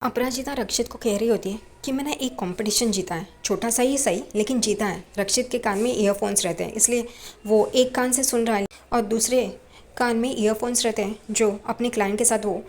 अपराजिता रक्षित को कह रही होती है कि मैंने एक कंपटीशन जीता है, छोटा सा ही सही लेकिन जीता है। रक्षित के कान में ईयरफोन्स रहते हैं, इसलिए वो एक कान से सुन रहा है और दूसरे कान में ईयरफोन्स रहते हैं जो अपने क्लाइंट के साथ वो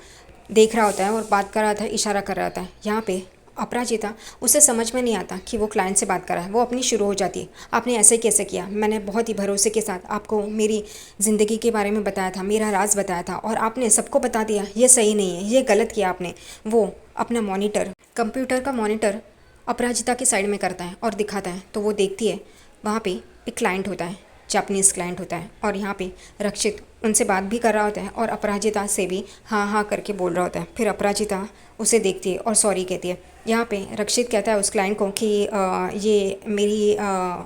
देख रहा होता है और बात कर रहा था, इशारा कर रहा था। यहाँ पे अपराजिता, उसे समझ में नहीं आता कि वो क्लाइंट से बात कर रहा है। वो अपनी शुरू हो जाती है, आपने ऐसे कैसे किया, मैंने बहुत ही भरोसे के साथ आपको मेरी ज़िंदगी के बारे में बताया था, मेरा राज बताया था और आपने सबको बता दिया। ये सही नहीं है, ये गलत किया आपने। वो अपना मॉनिटर, कंप्यूटर का मॉनिटर अपराजिता के साइड में करता है और दिखाता है, तो वो देखती है वहाँ पे एक क्लाइंट होता है, जापानीज़ क्लाइंट होता है और यहाँ पे रक्षित उनसे बात भी कर रहा होता है और अपराजिता से भी हाँ हाँ करके बोल रहा होता है। फिर अपराजिता उसे देखती है और सॉरी कहती है। यहाँ पे रक्षित कहता है उस क्लाइंट को कि ये मेरी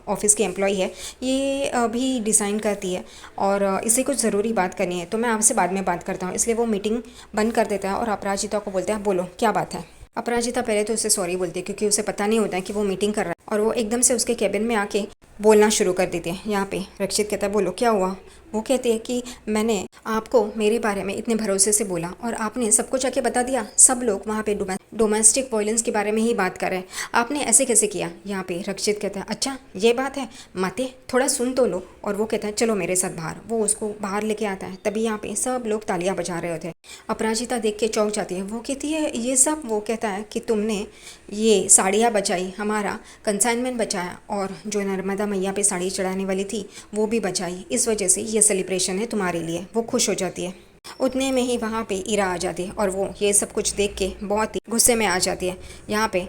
ऑफिस की एम्प्लॉय है, ये अभी डिज़ाइन करती है और इसे कुछ ज़रूरी बात करनी है, तो मैं आपसे बाद में बात करता हूँ। इसलिए वो मीटिंग बंद कर देता है और अपराजिता को बोलता है बोलो क्या बात है। अपराजिता पहले तो उसे सॉरी बोलती है क्योंकि उसे पता नहीं होता है कि वो मीटिंग कर रहा है और वो एकदम से उसके केबिन में आके बोलना शुरू कर देती है। यहाँ पे रक्षित कहता है बोलो क्या हुआ। वो कहती है कि मैंने आपको मेरे बारे में इतने भरोसे से बोला और आपने सबको जाके बता दिया। सब लोग वहाँ पे डोमेस्टिक वायलेंस के बारे में ही बात कर रहे हैं, आपने ऐसे कैसे किया। यहाँ पे रक्षित कहता है अच्छा ये बात है, माते थोड़ा सुन तो लो। और वो कहता है चलो मेरे साथ बाहर। वो उसको बाहर लेके आता है, तभी यहाँ पे सब लोग तालियां बजा रहे होते हैं। अपराजिता देख के चौंक जाती है। वो कहती है ये सब। वो कहता है कि तुमने ये साड़ियाँ बचाई, हमारा कंसाइनमेंट बचाया और जो नर्मदा मैया पे साड़ी चढ़ाने वाली थी वो भी बचाई, इस वजह से ये सेलिब्रेशन है तुम्हारे लिए। वो खुश हो जाती है। उतने में ही वहाँ पे ईरा आ जाती है और वो ये सब कुछ देख के बहुत ही गुस्से में आ जाती है। यहाँ पे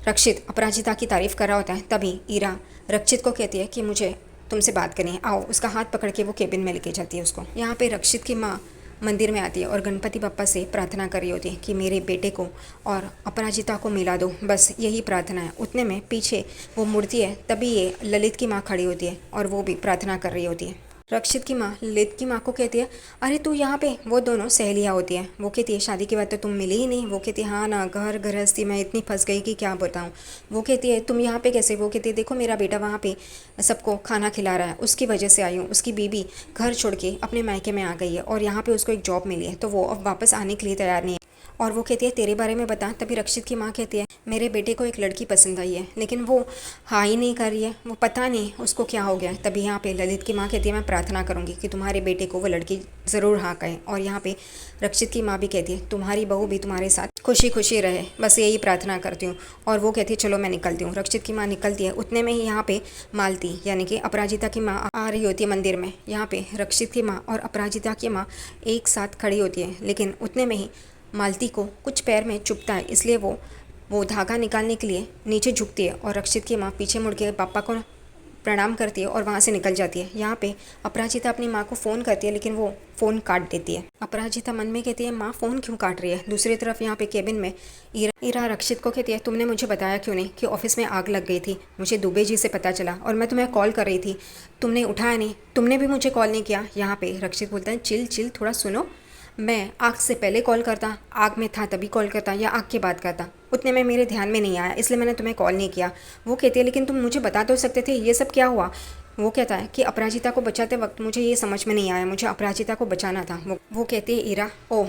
रक्षित अपराजिता की तारीफ कर रहा होता है, तभी ईरा रक्षित को कहती है कि मुझे तुमसे बात करनी है, आओ। उसका हाथ पकड़ के वो केबिन में लेके जाती है उसको। यहाँ पे रक्षित की माँ मंदिर में आती है और गणपति बप्पा से प्रार्थना कर रही होती है कि मेरे बेटे को और अपराजिता को मिला दो, बस यही प्रार्थना है। उतने में पीछे वो मुड़ती है, तभी ये ललित की माँ खड़ी होती है और वो भी प्रार्थना कर रही होती है। रक्षित की माँ ललित की माँ को कहती है अरे तू यहाँ पे। वो दोनों सहेलियाँ होती हैं। वो कहती है शादी के बाद तो तुम मिली ही नहीं। वो कहती है हाँ ना, घर गृहस्थी में इतनी फंस गई कि क्या बताऊँ। वो कहती है तुम यहाँ पे कैसे। वो कहती है देखो मेरा बेटा वहाँ पे सबको खाना खिला रहा है, उसकी वजह से आई हूँ। उसकी बीबी घर छोड़ के अपने मायके में आ गई है और यहाँ पे उसको एक जॉब मिली है, तो वो अब वापस आने के लिए तैयार नहीं है। और वो कहती है तेरे बारे में बता। तभी रक्षित की माँ कहती है मेरे बेटे को एक लड़की पसंद आई है, लेकिन वो हाँ ही नहीं कर रही है, वो पता नहीं उसको क्या हो गया है। तभी यहाँ पे ललित की माँ कहती है मैं प्रार्थना करूँगी कि तुम्हारे बेटे को वो लड़की ज़रूर हाँ कहे। और यहाँ पे रक्षित की माँ भी कहती है तुम्हारी बहू भी तुम्हारे साथ खुशी खुशी रहे, बस यही प्रार्थना करती हूँ। और वो कहती है चलो मैं निकलती हूँ। रक्षित की माँ निकलती है। उतने में ही यहाँ पे मालती यानी कि अपराजिता की माँ आ रही होती है मंदिर में। यहाँ पे रक्षित की माँ और अपराजिता की माँ एक साथ खड़ी होती है, लेकिन उतने में ही मालती को कुछ पैर में चुभता है, इसलिए वो धागा निकालने के लिए नीचे झुकती है और रक्षित की माँ पीछे मुड़ के पापा को प्रणाम करती है और वहाँ से निकल जाती है। यहाँ पे अपराजिता अपनी माँ को फ़ोन करती है, लेकिन वो फ़ोन काट देती है। अपराजिता मन में कहती है माँ फ़ोन क्यों काट रही है। दूसरी तरफ यहाँ पे केबिन में ईरा रक्षित को कहती है तुमने मुझे बताया क्यों नहीं कि ऑफिस में आग लग गई थी। मुझे दुबे जी से पता चला और मैं तुम्हें कॉल कर रही थी, तुमने उठाया नहीं, तुमने भी मुझे कॉल नहीं किया। यहाँ पे रक्षित बोलता है चिल चिल, थोड़ा सुनो। मैं आग से पहले कॉल करता, आग में था तभी कॉल करता, या आग के बाद करता, उतने में मेरे ध्यान में नहीं आया, इसलिए मैंने तुम्हें कॉल नहीं किया। वो कहती है लेकिन तुम मुझे बता तो सकते थे, ये सब क्या हुआ। वो कहता है कि अपराजिता को बचाते वक्त मुझे ये समझ में नहीं आया, मुझे अपराजिता को बचाना था। वो कहती है ईरा ओह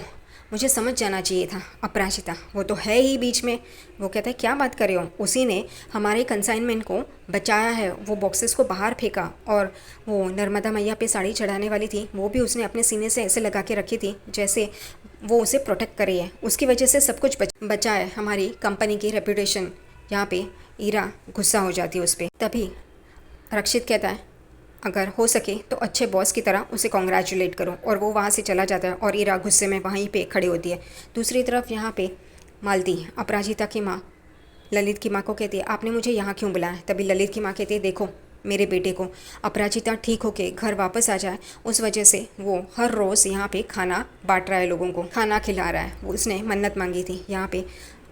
मुझे समझ जाना चाहिए था, अपराजिता वो तो है ही बीच में। वो कहता है क्या बात कर रहे हो, उसी ने हमारे कंसाइनमेंट को बचाया है। वो बॉक्सेस को बाहर फेंका और वो नर्मदा मैया पे साड़ी चढ़ाने वाली थी, वो भी उसने अपने सीने से ऐसे लगा के रखी थी जैसे वो उसे प्रोटेक्ट कर रही है। उसकी वजह से सब कुछ बचा है, हमारी कंपनी की रेपुटेशन। यहाँ पे ईरा गुस्सा हो जाती है उस पर। तभी रक्षित कहता है अगर हो सके तो अच्छे बॉस की तरह उसे कॉन्ग्रेचुलेट करो, और वो वहाँ से चला जाता है और ईरा गुस्से में वहीं पे खड़ी होती है। दूसरी तरफ यहाँ पे मालती अपराजिता की माँ ललित की माँ को कहती है आपने मुझे यहाँ क्यों बुलाया। तभी ललित की माँ कहती है देखो मेरे बेटे को अपराजिता ठीक होके घर वापस आ जाए, उस वजह से वो हर रोज़ यहाँ पे खाना बांट रहा है, लोगों को खाना खिला रहा है। वो उसने मन्नत मांगी थी। यहाँ पे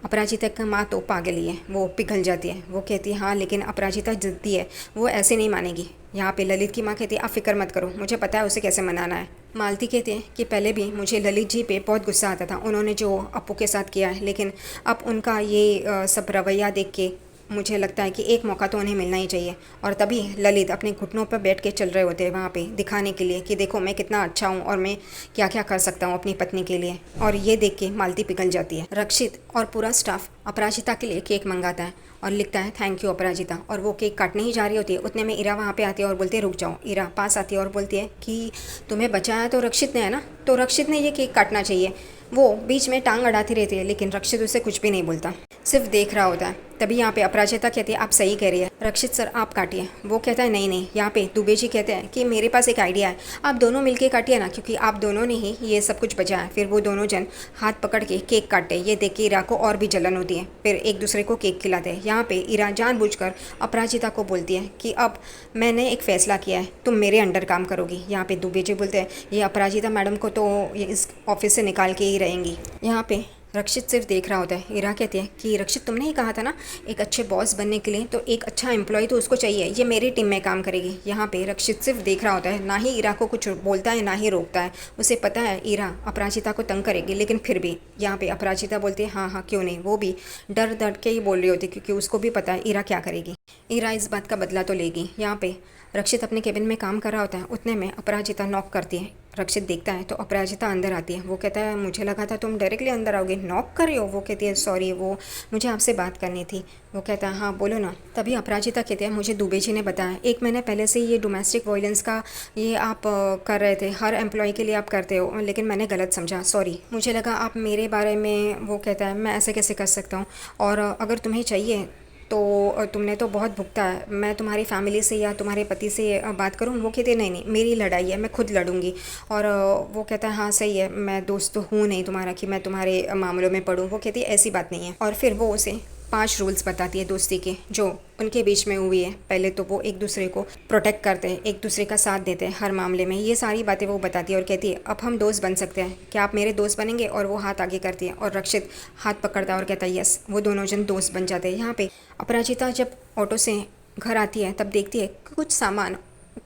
अपराजिता की माँ तो पागल ही है, वो पिघल जाती है। वो कहती है हाँ लेकिन अपराजिता जिद्दी है, वो ऐसे नहीं मानेगी। यहाँ पे ललित की माँ कहती है आप फिक्र मत करो, मुझे पता है उसे कैसे मनाना है। मालती कहती है कि पहले भी मुझे ललित जी पे बहुत गुस्सा आता था, उन्होंने जो अपू के साथ किया है, लेकिन अब उनका ये सब रवैया देख के मुझे लगता है कि एक मौका तो उन्हें मिलना ही चाहिए। और तभी ललित अपने घुटनों पर बैठ के चल रहे होते हैं वहाँ पे, दिखाने के लिए कि देखो मैं कितना अच्छा हूँ और मैं क्या क्या कर सकता हूँ अपनी पत्नी के लिए। और ये देख के मालती पिघल जाती है। रक्षित और पूरा स्टाफ अपराजिता के लिए केक मंगाता है और लिखता है थैंक यू अपराजिता। और वो केक काटने ही जा रही होती है, उतने में इरा वहाँ पे आती है और बोलती है रुक जाओ। इरा पास आती है और बोलती है कि तुम्हें बचाया तो रक्षित ने है ना, तो रक्षित ने ये केक काटना चाहिए। वो बीच में टांग अड़ाती रहती है लेकिन रक्षित उसे कुछ भी नहीं बोलता, सिर्फ देख रहा होता है। तभी यहाँ पे अपराजिता कहती है आप सही कह रही है रक्षित सर, आप काटिए। वो कहता है नहीं नहीं। यहाँ पे दुबे जी कहते हैं कि मेरे पास एक आइडिया है, आप दोनों मिलके काटिए ना, क्योंकि आप दोनों ने ही ये सब कुछ बचाया है। फिर वो दोनों जन हाथ पकड़ के केक काटते हैं। ये देख के इरा को और भी जलन होती है, फिर एक दूसरे को केक खिलाते हैं। यहाँ पे इरा जानबूझकर अपराजिता को बोलती है कि अब मैंने एक फ़ैसला किया है, तुम मेरे अंडर काम करोगी। यहाँ पे दुबे जी बोलते हैं ये अपराजिता मैडम को तो ये इस ऑफिस से निकाल के ही रहेंगी। यहाँ पे रक्षित सिर्फ देख रहा होता है। इरा कहती है कि रक्षित तुमने ही कहा था ना एक अच्छे बॉस बनने के लिए तो एक अच्छा एम्प्लॉय तो उसको चाहिए, ये मेरी टीम में काम करेगी। यहाँ पे रक्षित सिर्फ देख रहा होता है, ना ही इरा को कुछ बोलता है ना ही रोकता है। उसे पता है इरा अपराजिता को तंग करेगी, लेकिन फिर भी यहाँ पे अपराजिता बोलती है हाँ हाँ क्यों नहीं। वो भी डर डर के ही बोल रही होती है क्योंकि उसको भी पता है इरा क्या करेगी। इरा इस बात का बदला तो लेगी। यहाँ पे रक्षित अपने केबिन में काम कर रहा होता है, उतने में अपराजिता नॉक करती है। रक्षित देखता है तो अपराजिता अंदर आती है। वो कहता है मुझे लगा था तुम डायरेक्टली अंदर आओगे, नॉक कर रही हो। वो कहती है सॉरी, वो मुझे आपसे बात करनी थी। वो कहता है हाँ बोलो ना। तभी अपराजिता कहती है मुझे दुबे जी ने बताया 1 महीने पहले से ये डोमेस्टिक वायलेंस का ये आप कर रहे थे, हर एम्प्लॉय के लिए आप करते हो, लेकिन मैंने गलत समझा, सॉरी। मुझे लगा आप मेरे बारे में। वो कहता है मैं ऐसे कैसे कर सकता हूँ, और अगर तुम्हें चाहिए तो तुमने तो बहुत भुगता है, मैं तुम्हारी फैमिली से या तुम्हारे पति से बात करूँ। वो कहते नहीं नहीं मेरी लड़ाई है, मैं खुद लड़ूंगी। और वो कहता है हाँ सही है, मैं दोस्त तो हूँ नहीं तुम्हारा कि मैं तुम्हारे मामलों में पढ़ूँ। वो कहती है ऐसी बात नहीं है। और फिर वो उसे 5 रूल्स बताती है दोस्ती के, जो उनके बीच में हुई है। पहले तो वो एक दूसरे को प्रोटेक्ट करते हैं, एक दूसरे का साथ देते हैं हर मामले में। ये सारी बातें वो बताती है और कहती है अब हम दोस्त बन सकते हैं, क्या आप मेरे दोस्त बनेंगे। और वो हाथ आगे करती है और रक्षित हाथ पकड़ता है और कहता है यस। वो दोनों जन दोस्त बन जाते हैं। यहाँ पे अपराजिता जब ऑटो से घर आती है तब देखती है कि कुछ सामान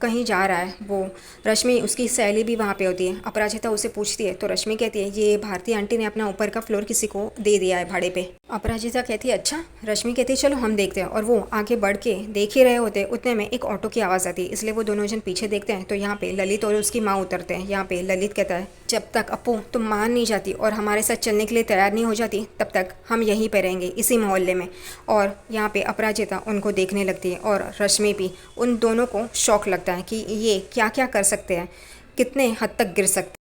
कहीं जा रहा है। वो रश्मि उसकी सहेली भी वहाँ पे होती है। अपराजिता उसे पूछती है तो रश्मि कहती है ये भारती आंटी ने अपना ऊपर का फ्लोर किसी को दे दिया है भाड़े पे। अपराजिता कहती है अच्छा। रश्मि कहती है चलो हम देखते हैं। और वो आगे बढ़ के देख ही रहे होते, उतने में एक ऑटो की आवाज़ आती है, इसलिए वो दोनों जन पीछे देखते हैं। तो यहाँ पे ललित और उसकी माँ उतरते हैं। यहाँ पे ललित कहता है जब तक अपू तुम मान नहीं जाती और हमारे साथ चलने के लिए तैयार नहीं हो जाती तब तक हम यहीं पे रहेंगे इसी मोहल्ले में। और यहाँ पे अपराजिता उनको देखने लगती है और रश्मि भी। उन दोनों को शौक लगता है कि ये क्या क्या कर सकते हैं, कितने हद तक गिर सकते हैं।